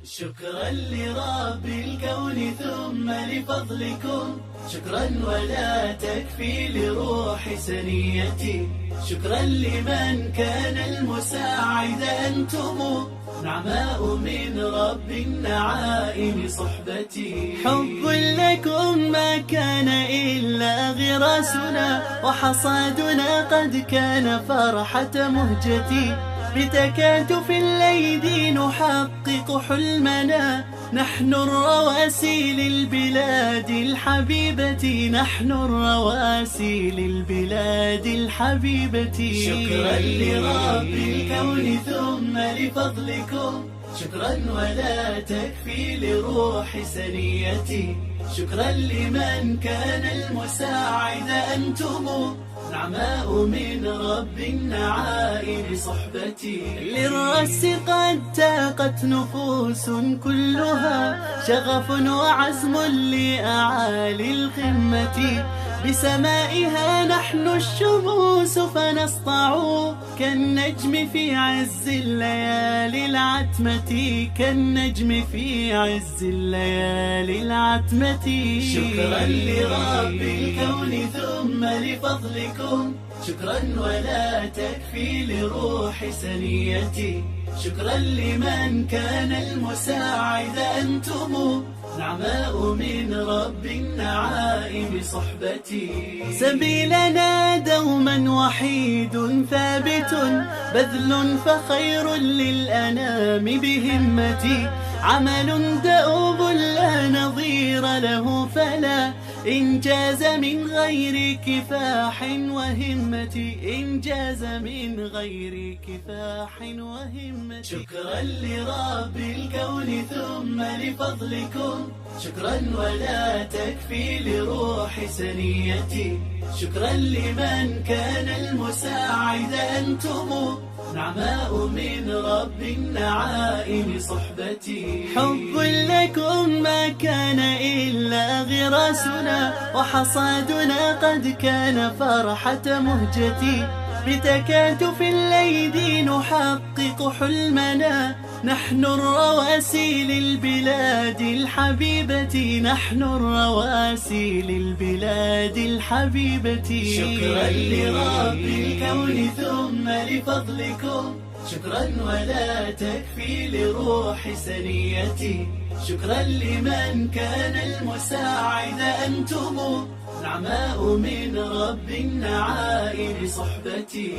شكرا لرب الكون ثم لفضلكم، شكرا ولا تكفي لروح سنيتي، شكرا لمن كان المساعد أنتم، نعماء من رب النعائم صحبتي. حب لكم ما كان إلا غراسنا، وحصادنا قد كان فرحة مهجتي، بتكاتف الأيدي نحقق حلمنا، نحن الرواسي للبلاد الحبيبة، نحن الرواسي للبلاد الحبيبة. شكرا لرب الكون ثم لفضلكم، شكرا ولا تكفي لروح سنيتي، شكرا لمن كان المساعد أنتم، نعماء من رب النعائم صحبتي. للرأس قد تاقت نفوس كلها، شغف وعزم لأعالي القمة، بسمائها نحن الشموس فنسطع، كالنجم في عز الليالي العتمة، كالنجم في عز الليالي العتمة. شكرا لرب الكون ثم لفضلكم، شكرا ولا تكفي لروح سنيتي، شكرا لمن كان المساعد أنتم، نعماء من رب النعائم صحبتي. سبيلنا دوما وحيد ثابت، بذل فخير للأنام بهمتي، عمل دؤوب لا نظير له، فلا إنجاز من غير كفاح وهمة، إنجاز من غير كفاح وهمة. شكرا لرب الكون ثم لفضلكم، شكرا ولا تكفي لروح سنيتي، شكرا لمن كان المساعد أنتم، نعماء من رب النعائم صحبتي. حب لكم ما كان إلا غراسنا، وحصادنا قد كان فرحة مهجتي، بتكاتف الأيدي نحقق حلمنا، نحن الرواسي للبلاد الحبيبة، نحن الرواسي للبلاد الحبيبة. شكرا لرب الكون ثم لفضلكم، شكرا ولا تكفي لروح سنيتي، شكرا لمن كان المساعد أنتم، نعماء من رب النعائم صحبتي.